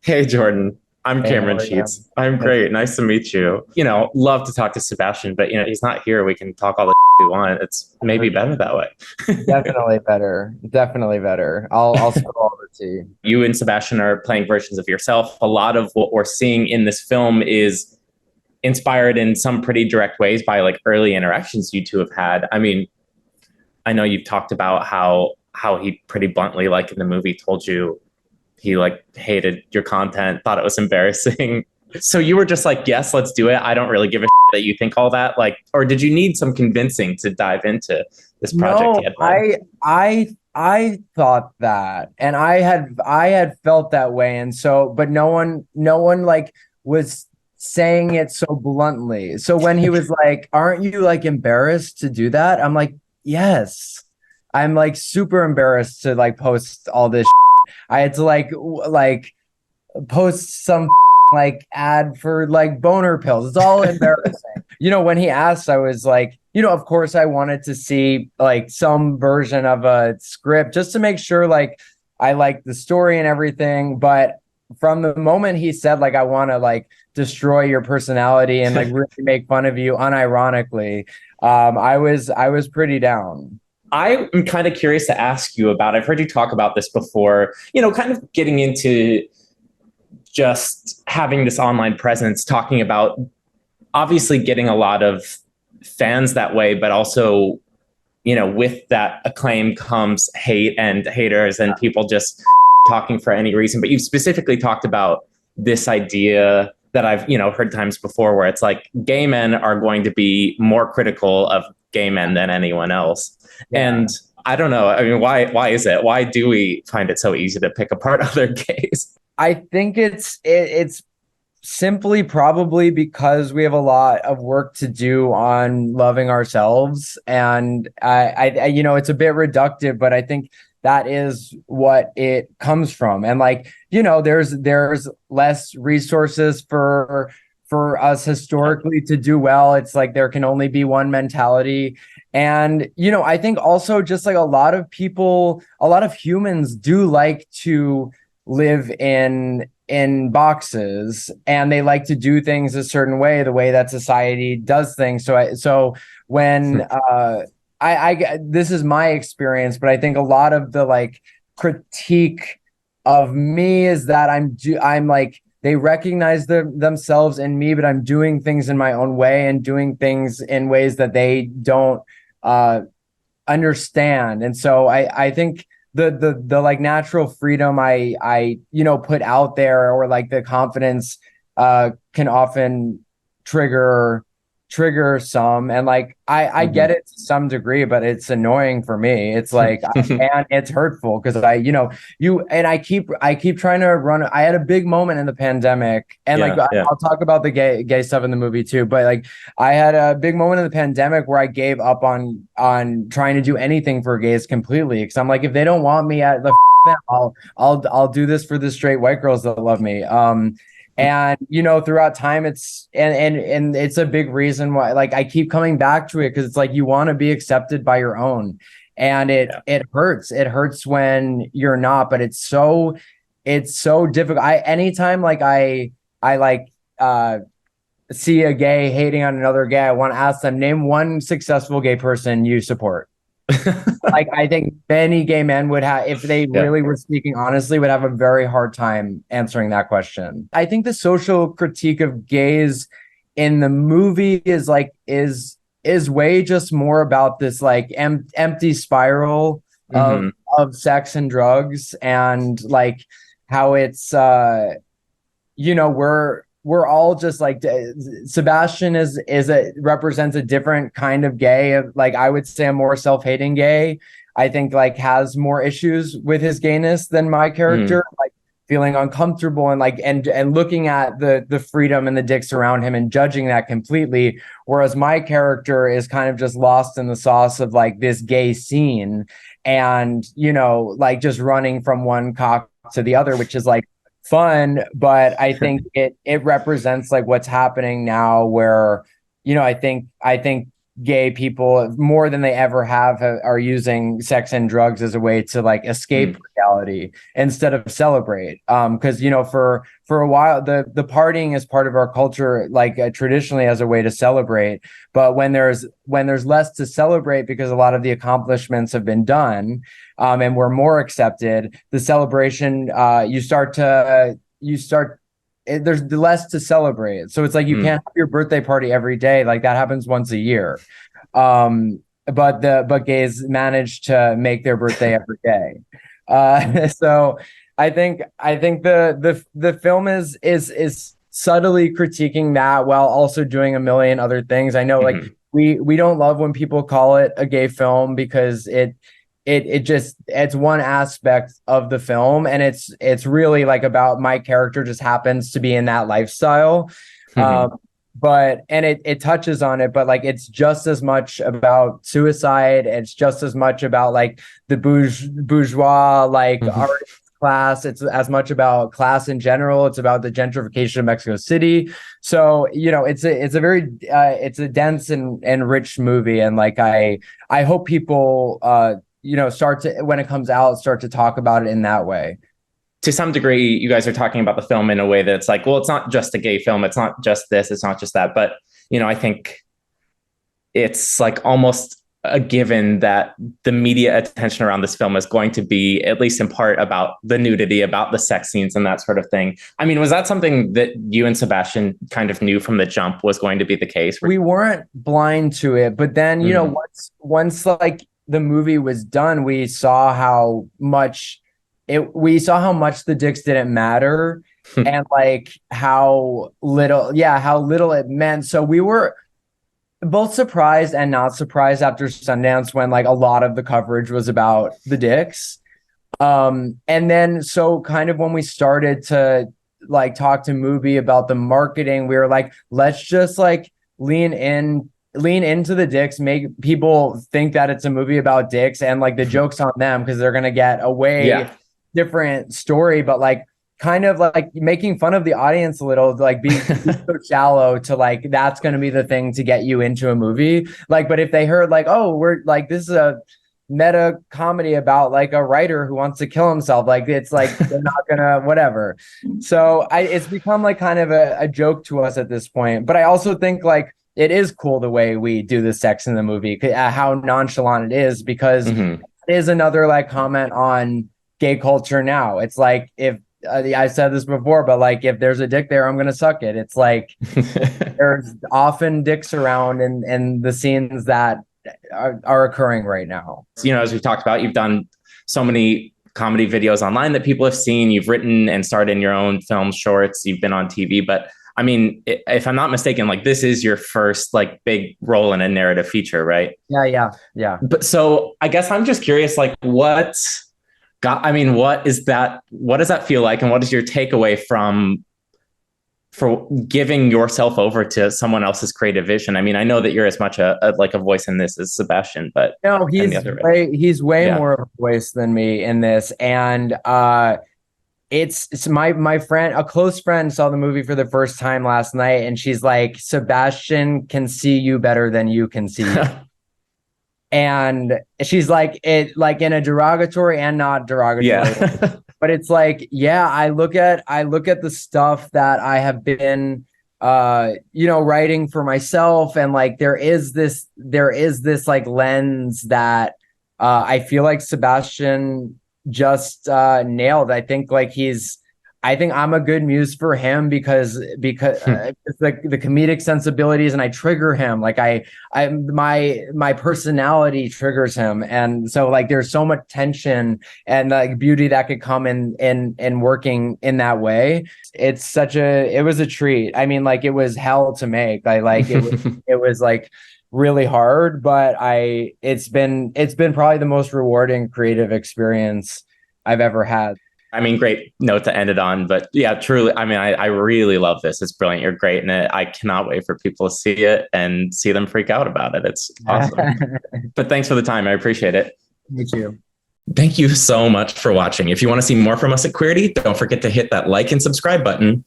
Hey, Jordan. I'm Hey, how Cameron are you? Sheets. I'm Nice- great. Nice to meet you. Love to talk to Sebastian, but he's not here. We can talk all the we want. It's For maybe better sure. that way. Definitely better. Definitely better. I'll spill all the tea. You and Sebastian are playing versions of yourself. A lot of what we're seeing in this film is inspired in some pretty direct ways by like early interactions you two have had. I mean, I know you've talked about how he pretty bluntly, like in the movie, told you he like hated your content, thought it was embarrassing. So you were just like, yes, let's do it. I don't really give a that you think all that. Like, or did you need some convincing to dive into this project he No, had planned? I thought that, and I had felt that way, and so, but no one like was saying it so bluntly. So when he was like, "Aren't you like embarrassed to do that?" I'm like, "Yes." I'm like super embarrassed to like post all this. I had to like post some like ad for like boner pills. It's all embarrassing. When he asked, I was like, of course I wanted to see like some version of a script just to make sure like I like the story and everything. But from the moment he said like I want to like destroy your personality and like really make fun of you unironically, I was pretty down. I am kind of curious to ask you about. I've heard you talk about this before, kind of getting into just having this online presence, talking about obviously getting a lot of fans that way, but also with that acclaim comes hate and haters and people just talking for any reason. But you've specifically talked about this idea that I've, heard times before where it's like gay men are going to be more critical of gay men than anyone else. Yeah. And I don't know. I mean, why is it? Why do we find it so easy to pick apart other gays? I think it's simply probably because we have a lot of work to do on loving ourselves, and it's a bit reductive, but I think that is what it comes from. And like, there's less resources for us Yeah. historically to do well. It's like there can only be one mentality. And I think also just like a lot of humans do like to live in boxes, and they like to do things a certain way, the way that society does things. So when I this is my experience, but I think a lot of the like critique of me is that I'm like, they recognize themselves in me, but I'm doing things in my own way and doing things in ways that they don't uh understand. And so I think the like natural freedom I put out there, or like the confidence can often trigger some. And like I get Mhm. it to some degree, but it's annoying for me. It's like, and it's hurtful because I keep trying to run. I had a big moment in the pandemic, and like Yeah, yeah. I'll talk about the gay stuff in the movie too, but like I had a big moment in the pandemic where I gave up on trying to do anything for gays completely, because I'm like, if they don't want me at the I'll do this for the straight white girls that love me. And throughout time, and it's a big reason why like I keep coming back to it, because it's like you want to be accepted by your own, and Yeah. it hurts when you're not, but it's so difficult. I anytime like I like see a gay hating on another gay, I want to ask them, name one successful gay person you support. Like, I think many gay men would have, if they Yeah. really were speaking honestly, would have a very hard time answering that question. I think the social critique of gays in the movie is way just more about this like empty spiral of Hmm. sex and drugs, and like how it's we're all just like, Sebastian is a represents a different kind of gay. Like, I would say a more self-hating gay. I think like has more issues with his gayness than my Mm. character, like feeling uncomfortable and like and looking at the freedom and the dicks around him and judging that completely. Whereas my character is kind of just lost in the sauce of like this gay scene, and like just running from one cock to the other, which is like fun. But I think it represents like what's happening now, where I think gay people more than they ever have are using sex and drugs as a way to like escape reality instead of celebrate. Because for a while the partying is part of our culture, like traditionally as a way to celebrate. But when there's less to celebrate because a lot of the accomplishments have been done, and we're more accepted, the celebration there's less to celebrate. So it's like you can't have your birthday party every day. Like that happens once a year. But gays manage to make their birthday every day. So I think the film is subtly critiquing that while also doing a million other things. I know like we don't love when people call it a gay film because it's one aspect of the film, and it's really like about my character just happens to be in that lifestyle. But it touches on it, but like it's just as much about suicide. It's just as much about like the bourgeois like art class. It's as much about class in general. It's about the gentrification of Mexico City. So it's a very it's a dense and rich movie, and like I hope people start to, when it comes out, start to talk about it in that way. To some degree, you guys are talking about the film in a way that's like, well, it's not just a gay film. It's not just this. It's not just that. But, I think it's like almost a given that the media attention around this film is going to be, at least in part, about the nudity, about the sex scenes and that sort of thing. I mean, was that something that you and Sebastián kind of knew from the jump was going to be the case? We weren't blind to it. But then, once like the movie was done, we saw how much the dicks didn't matter and like how little it meant. So we were both surprised and not surprised after Sundance when like a lot of the coverage was about the dicks. And then so kind of when we started to like talk to Mubi about the marketing, we were like, let's just like lean into the dicks, make people think that it's a movie about dicks, and like the joke's on them because they're gonna get a way different story, but like kind of like making fun of the audience a little, like be so shallow to like that's gonna be the thing to get you into a movie. Like, but if they heard like, oh, we're like, this is a meta comedy about like a writer who wants to kill himself, like it's like they're not gonna whatever. So it's become like kind of a joke to us at this point. But I also think like it is cool the way we do the sex in the movie, how nonchalant it is, because it is another like comment on gay culture now. It's like, if I said this before, but like if there's a dick there, I'm gonna suck it. It's like there's often dicks around in the scenes that are occurring right now. As we've talked about, you've done so many comedy videos online that people have seen. You've written and starred in your own film shorts. You've been on TV, but I mean, if I'm not mistaken, like this is your first like big role in a narrative feature, right? Yeah. But so I guess I'm just curious, like what is that? What does that feel like? And what is your takeaway for giving yourself over to someone else's creative vision? I mean, I know that you're as much a voice in this as Sebastián, but no, he's way more of a voice than me in this. And it's my friend, a close friend, saw the movie for the first time last night, and she's like, Sebastián can see you better than you can see you. And she's like, it like in a derogatory and not derogatory way. But it's like, I look at the stuff that I have been writing for myself, and like there is this like lens that I feel like Sebastián just nailed. I think like I think I'm a good muse for him because it's like the comedic sensibilities, and I trigger him. Like my personality triggers him, and so like there's so much tension and like beauty that could come in working in that way. It was a treat. I mean, like it was hell to make. It was like really hard, but it's been probably the most rewarding creative experience I've ever had. I mean, great note to end it on, but yeah, truly, I mean, I really love this. It's brilliant. You're great in it. I cannot wait for people to see it and see them freak out about it. It's awesome. But thanks for the time. I appreciate it. Me too. Thank you so much for watching. If you want to see more from us at Queerty, don't forget to hit that like and subscribe button.